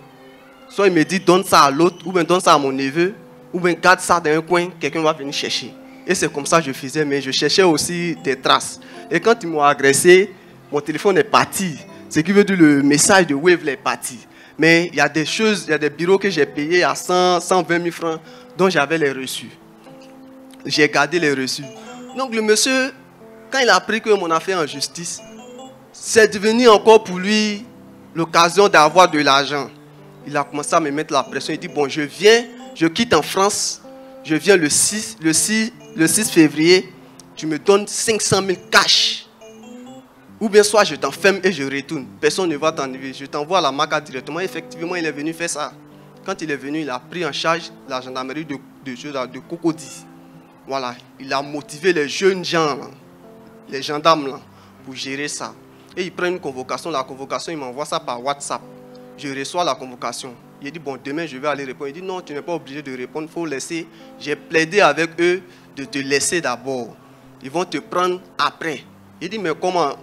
Soit il me dit donne ça à l'autre, ou bien donne ça à mon neveu, ou bien garde ça dans un coin, quelqu'un va venir chercher. Et c'est comme ça que je faisais, mais je cherchais aussi des traces. Et quand ils m'ont agressé, mon téléphone est parti. Ce qui veut dire le message de wave est parti. Mais il y a des choses, il y a des bureaux que j'ai payés à 100, 120 000 francs dont j'avais les reçus. J'ai gardé les reçus. Donc le monsieur, quand il a appris que mon affaire est en justice, c'est devenu encore pour lui l'occasion d'avoir de l'argent. Il a commencé à me mettre la pression. Il dit, bon, je viens, je quitte en France, je viens le 6 février, tu me donnes 500 000 cash. Ou bien soit je t'enferme et je retourne. Personne ne va t'enlever. Je t'envoie à la MACA directement. Effectivement, il est venu faire ça. Quand il est venu, il a pris en charge la gendarmerie de Cocody. Voilà. Il a motivé les jeunes gens, là, les gendarmes, là, pour gérer ça. Et il prend une convocation. La convocation, il m'envoie ça par WhatsApp. Je reçois la convocation. Il dit, bon, demain, je vais aller répondre. Il dit, non, tu n'es pas obligé de répondre. Il faut laisser. J'ai plaidé avec eux de te laisser d'abord. Ils vont te prendre après. Il dit, mais comment?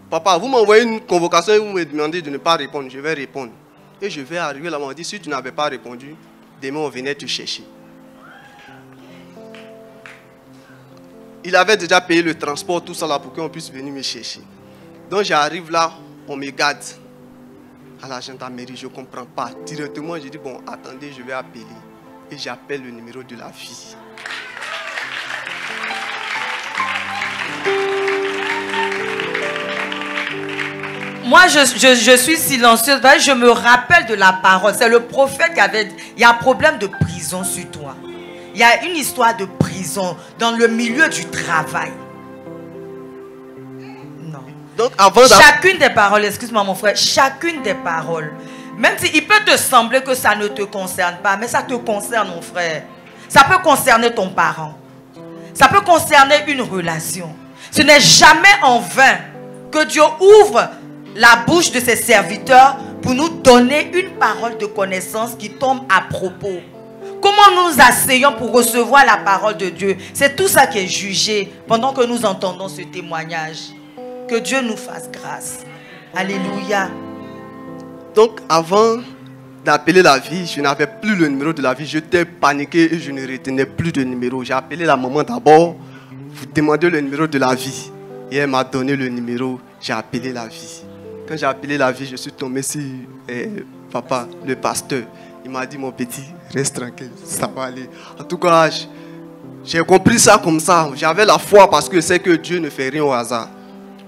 Papa, vous m'envoyez une convocation et vous me demandez de ne pas répondre. Je vais répondre. Et je vais arriver là-bas. On dit, si tu n'avais pas répondu, demain on venait te chercher. Il avait déjà payé le transport, tout ça là, pour qu'on puisse venir me chercher. Donc j'arrive là, on me garde à la gendarmerie, je ne comprends pas. Directement, je dis, bon, attendez, je vais appeler. Et j'appelle le numéro de la vie. Moi, je suis silencieuse. Je me rappelle de la parole. C'est le prophète qui avait dit, il y a un problème de prison sur toi. Il y a une histoire de prison dans le milieu du travail. Non. Donc, avant chacune des paroles, excuse-moi mon frère, chacune des paroles, même s'il peut te sembler que ça ne te concerne pas, mais ça te concerne mon frère. Ça peut concerner ton parent. Ça peut concerner une relation. Ce n'est jamais en vain que Dieu ouvre la bouche de ses serviteurs pour nous donner une parole de connaissance qui tombe à propos. Comment nous nous asseyons pour recevoir la parole de Dieu? C'est tout ça qui est jugé pendant que nous entendons ce témoignage. Que Dieu nous fasse grâce. Alléluia. Donc avant d'appeler la vie, je n'avais plus le numéro de la vie. J'étais paniqué et je ne retenais plus de numéro. J'ai appelé la maman d'abord. Vous demandez le numéro de la vie. Et elle m'a donné le numéro. J'ai appelé la vie. Quand j'ai appelé la vie, je suis tombé sur papa, le pasteur. Il m'a dit, mon petit, reste tranquille, ça va aller. En tout cas, j'ai compris ça comme ça. J'avais la foi parce que je sais que Dieu ne fait rien au hasard.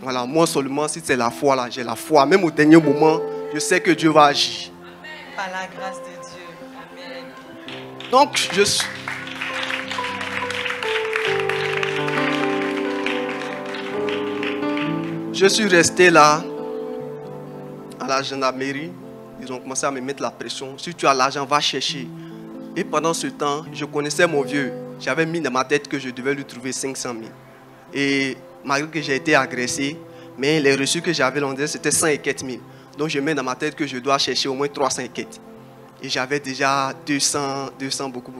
Voilà, moi seulement, si c'est la foi là, j'ai la foi. Même au dernier moment, je sais que Dieu va agir. Par la grâce de Dieu. Amen. Donc, je suis resté là, à la gendarmerie. Ils ont commencé à me mettre la pression. Si tu as l'argent, va chercher. Et pendant ce temps, je connaissais mon vieux. J'avais mis dans ma tête que je devais lui trouver 500 000. Et malgré que j'ai été agressé, mais les reçus que j'avais, c'était 100 et quelques mille. Donc je mets dans ma tête que je dois chercher au moins 300 et quelques. Et j'avais déjà 200, beaucoup.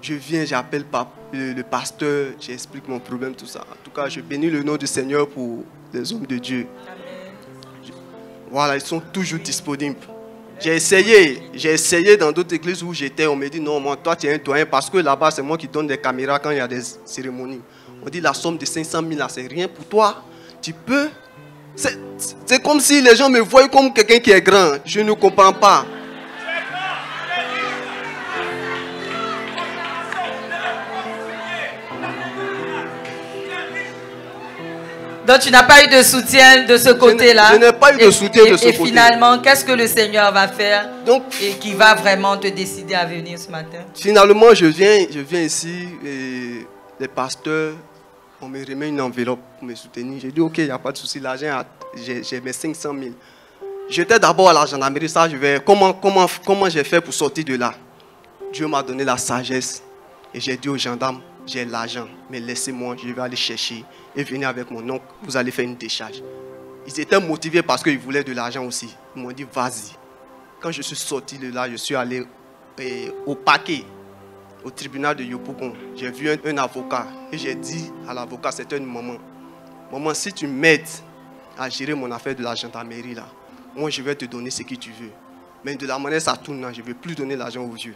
Je viens, j'appelle le pasteur, j'explique mon problème, tout ça. En tout cas, je bénis le nom du Seigneur pour les hommes de Dieu. Amen. Voilà, ils sont toujours disponibles. J'ai essayé dans d'autres églises où j'étais. On me dit non, moi, toi tu es un doyen parce que là-bas c'est moi qui donne des caméras quand il y a des cérémonies. On dit la somme de 500 000 là, c'est rien pour toi. Tu peux. C'est comme si les gens me voient comme quelqu'un qui est grand. Je ne comprends pas. Donc tu n'as pas eu de soutien de ce côté-là. Je n'ai pas eu de soutien de ce côté. Et finalement, qu'est-ce que le Seigneur va faire donc, et qui va vraiment te décider à venir ce matin? Finalement, je viens ici et les pasteurs, on me remet une enveloppe pour me soutenir. J'ai dit ok, il n'y a pas de souci, l'argent, j'ai mes 500 000. J'étais d'abord à la gendarmerie, ça je vais. Comment j'ai fait pour sortir de là? Dieu m'a donné la sagesse et j'ai dit aux gendarmes, j'ai l'argent, mais laissez-moi, je vais aller chercher et venir avec mon oncle, vous allez faire une décharge. Ils étaient motivés parce qu'ils voulaient de l'argent aussi. Ils m'ont dit vas-y. Quand je suis sorti de là, je suis allé au parquet, au tribunal de Yopougon. J'ai vu un avocat et j'ai dit à l'avocat, c'était une maman. Maman, si tu m'aides à gérer mon affaire de la gendarmerie là, moi je vais te donner ce que tu veux. Mais de la manière ça tourne, je ne vais plus donner l'argent aux vieux.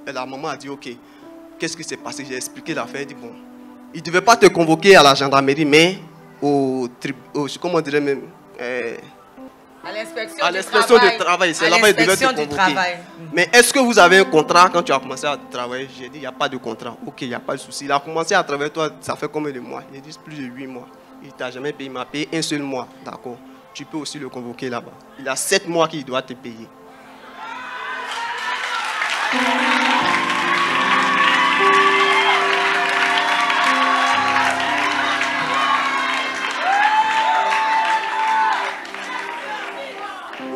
La maman a dit ok. Qu'est-ce qui s'est passé? J'ai expliqué l'affaire. Elle dit bon, il ne devait pas te convoquer à la gendarmerie, mais comment on dirait même à l'inspection du travail. C'est là-bas qu'il devait te convoquer. Mais est-ce que vous avez un contrat quand tu as commencé à travailler? J'ai dit il n'y a pas de contrat. Ok, il n'y a pas de souci. Il a commencé à travailler, toi, ça fait combien de mois? Il dit plus de 8 mois. Il ne t'a jamais payé. Il m'a payé un seul mois. D'accord. Tu peux aussi le convoquer là-bas. Il a 7 mois qu'il doit te payer.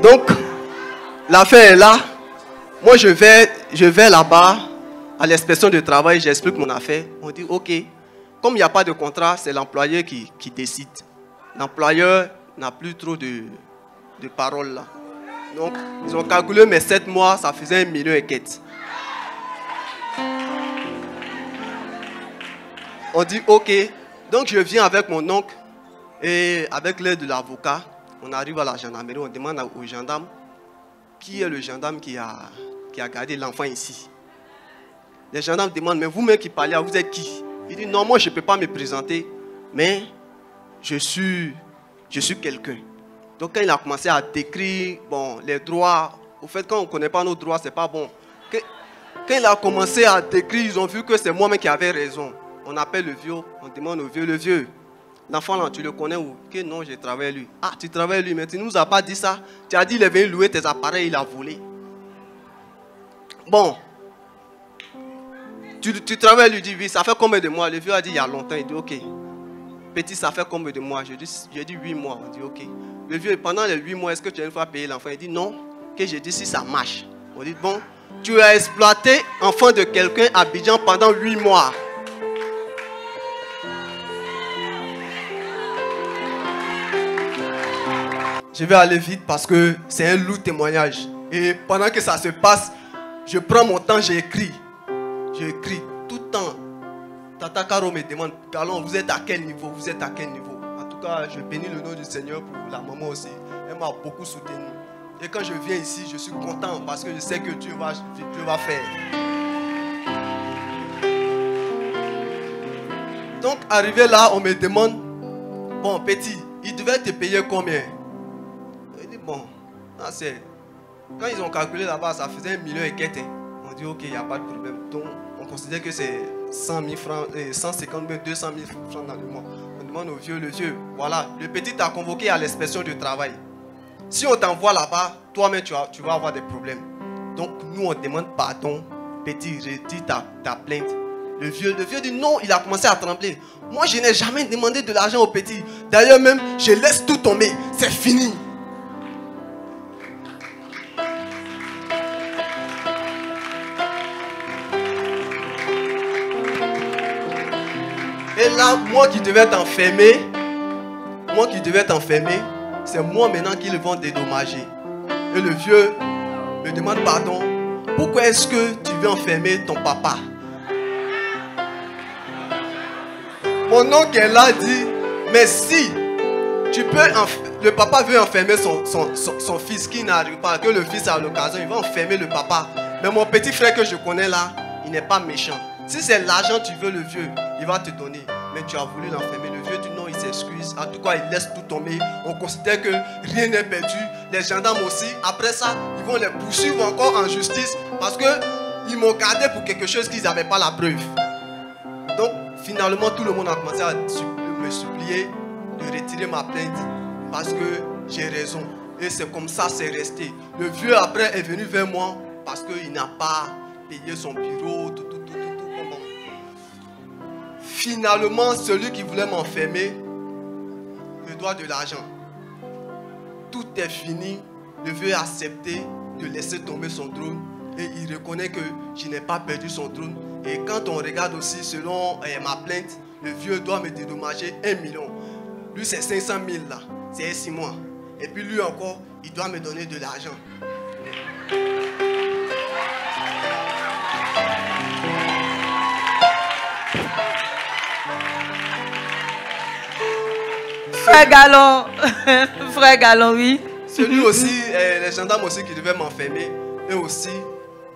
Donc, l'affaire est là. Moi, je vais là-bas à l'inspection du travail, j'explique mon affaire. On dit, ok, comme il n'y a pas de contrat, c'est l'employeur qui décide. L'employeur n'a plus trop de paroles là. Donc, ils ont calculé mes 7 mois, ça faisait 1 million et quelques. On dit, ok. Donc, je viens avec mon oncle et avec l'aide de l'avocat. On arrive à la gendarmerie, on demande aux gendarmes qui est le gendarme qui a gardé l'enfant ici. Les gendarmes demandent, mais vous-même qui parlez, vous êtes qui? Il dit, non, moi je ne peux pas me présenter, mais je suis quelqu'un. Donc quand il a commencé à décrire les droits, au fait quand on ne connaît pas nos droits, ce n'est pas bon. Quand il a commencé à décrire, ils ont vu que c'est moi-même qui avais raison. On appelle le vieux, on demande au vieux, le vieux. L'enfant là, tu le connais où? Que non, j'ai travaillé lui. Ah, tu travailles lui, mais tu ne nous as pas dit ça. Tu as dit il est venu louer tes appareils, il a volé. Bon. Tu travailles, lui dit oui, ça fait combien de mois? Le vieux a dit il y a longtemps, il dit ok. Petit, ça fait combien de mois? J'ai dit 8 mois, on dit ok. Le vieux, pendant les 8 mois, est-ce que tu as une fois payé l'enfant? Il dit non. Que j'ai dit si ça marche. On dit bon, tu as exploité enfant de quelqu'un à Abidjan pendant 8 mois. Je vais aller vite parce que c'est un lourd témoignage. Et pendant que ça se passe, je prends mon temps, j'écris. J'écris tout le temps. Tata Caro me demande, Galon, vous êtes à quel niveau? Vous êtes à quel niveau? En tout cas, je bénis le nom du Seigneur pour la maman aussi. Elle m'a beaucoup soutenu. Et quand je viens ici, je suis content parce que je sais que Dieu va faire. Donc, arrivé là, on me demande, bon, petit, il devait te payer combien? Bon, c'est... Quand ils ont calculé là-bas, ça faisait 1 million et quelques. On dit ok, il n'y a pas de problème. Donc on considère que c'est 100 000 francs, 150 000, 200 000 francs dans le mois. On demande au vieux, le vieux, voilà, le petit t'a convoqué à l'inspection du travail. Si on t'envoie là-bas, toi-même tu vas avoir des problèmes. Donc nous on demande pardon, petit, retire ta plainte. Le vieux dit non, il a commencé à trembler. Moi je n'ai jamais demandé de l'argent au petit. D'ailleurs même, je laisse tout tomber, c'est fini. Et là, moi qui devais être enfermé, c'est moi maintenant qu'ils vont dédommager. Et le vieux me demande pardon. Pourquoi est-ce que tu veux enfermer ton papa? Mon oncle est là dit, mais si tu peux le papa veut enfermer son fils qui n'arrive pas, que le fils a l'occasion, il va enfermer le papa. Mais mon petit frère que je connais là, il n'est pas méchant. Si c'est l'argent tu veux, le vieux, il va te donner. Mais tu as voulu l'enfermer. Le vieux dit non, il s'excuse. En tout cas, il laisse tout tomber. On considère que rien n'est perdu. Les gendarmes aussi, après ça, ils vont les poursuivre encore en justice parce qu'ils m'ont gardé pour quelque chose qu'ils n'avaient pas la preuve. Donc, finalement, tout le monde a commencé à me supplier de retirer ma plainte parce que j'ai raison. Et c'est comme ça, c'est resté. Le vieux, après, est venu vers moi parce qu'il n'a pas payé son bureau, tout. Finalement, celui qui voulait m'enfermer me doit de l'argent. Tout est fini. Le vieux a accepté de laisser tomber son trône et il reconnaît que je n'ai pas perdu son trône. Et quand on regarde aussi selon ma plainte, le vieux doit me dédommager 1 million. Lui, c'est 500 000 là. C'est 6 mois. Et puis lui encore, il doit me donner de l'argent. Frère Galon, oui. Celui aussi, les gendarmes aussi qui devaient m'enfermer, eux aussi,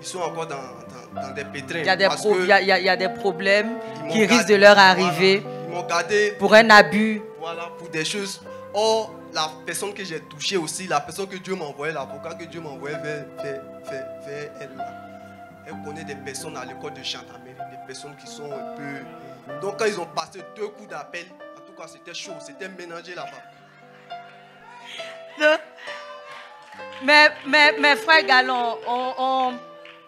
ils sont encore dans des pétrins. Il y a des problèmes qui risquent de leur arriver. Voilà, ils m'ont gardé pour un abus. Voilà, pour des choses. Or, la personne que j'ai touchée aussi, la personne que Dieu m'a envoyé, l'avocat que Dieu m'a envoyé vers elle, elle connaît des personnes à l'école de Chantamérique, des personnes qui sont un peu... Donc quand ils ont passé 2 coups d'appel, en tout cas c'était chaud, c'était mélangé là-bas. Mais frère Galon,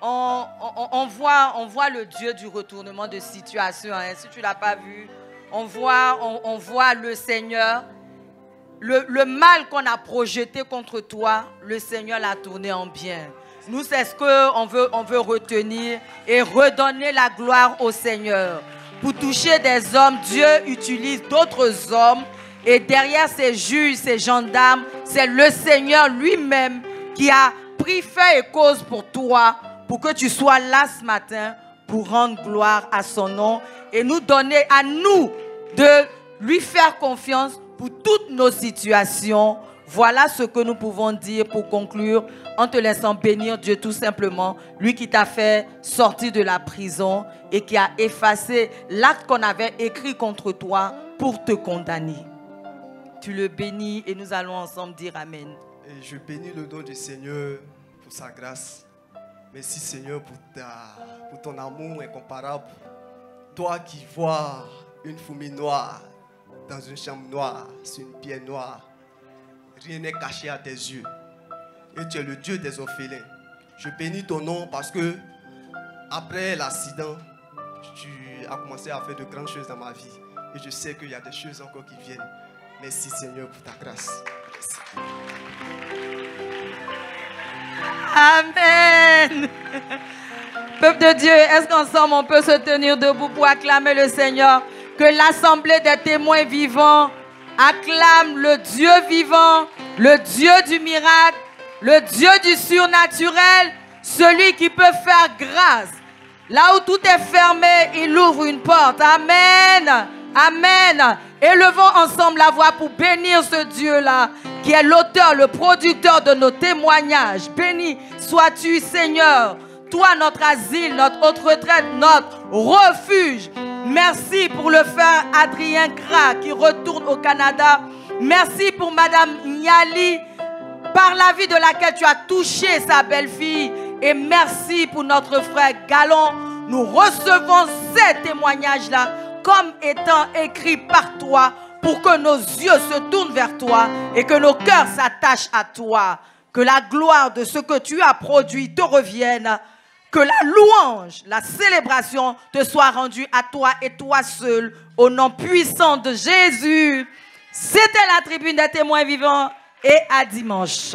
on voit le Dieu du retournement de situation. Hein. Si tu ne l'as pas vu, on voit le Seigneur. Le mal qu'on a projeté contre toi, le Seigneur l'a tourné en bien. Nous, c'est ce qu'on veut retenir et redonner la gloire au Seigneur. Pour toucher des hommes, Dieu utilise d'autres hommes. Et derrière ces juges, ces gendarmes, c'est le Seigneur lui-même qui a pris fait et cause pour toi, pour que tu sois là ce matin, pour rendre gloire à son nom et nous donner à nous de lui faire confiance pour toutes nos situations. Voilà ce que nous pouvons dire pour conclure, en te laissant bénir Dieu tout simplement, lui qui t'a fait sortir de la prison et qui a effacé l'acte qu'on avait écrit contre toi pour te condamner. Tu le bénis et nous allons ensemble dire Amen. Et je bénis le nom du Seigneur pour sa grâce. Merci Seigneur pour ton amour incomparable. Toi qui vois une fourmi noire dans une chambre noire, sur une pierre noire, rien n'est caché à tes yeux. Et tu es le Dieu des orphelins. Je bénis ton nom parce que après l'accident, tu as commencé à faire de grandes choses dans ma vie. Et je sais qu'il y a des choses encore qui viennent. Merci Seigneur pour ta grâce. Merci. Amen. Peuple de Dieu, est-ce qu'ensemble on peut se tenir debout pour acclamer le Seigneur? Que l'assemblée des témoins vivants acclame le Dieu vivant, le Dieu du miracle, le Dieu du surnaturel, celui qui peut faire grâce. Là où tout est fermé, il ouvre une porte. Amen. Amen. Élevons ensemble la voix pour bénir ce Dieu-là, qui est l'auteur, le producteur de nos témoignages. Béni sois-tu, Seigneur. Toi, notre asile, notre haute retraite, notre refuge. Merci pour le frère Adrien Kra qui retourne au Canada. Merci pour Madame Niali, par la vie de laquelle tu as touché sa belle-fille. Et merci pour notre frère Galon. Nous recevons ces témoignages-là comme étant écrits par toi pour que nos yeux se tournent vers toi et que nos cœurs s'attachent à toi. Que la gloire de ce que tu as produit te revienne. Que la louange, la célébration te soit rendue à toi et toi seul, au nom puissant de Jésus. C'était la tribune des témoins vivants et à dimanche.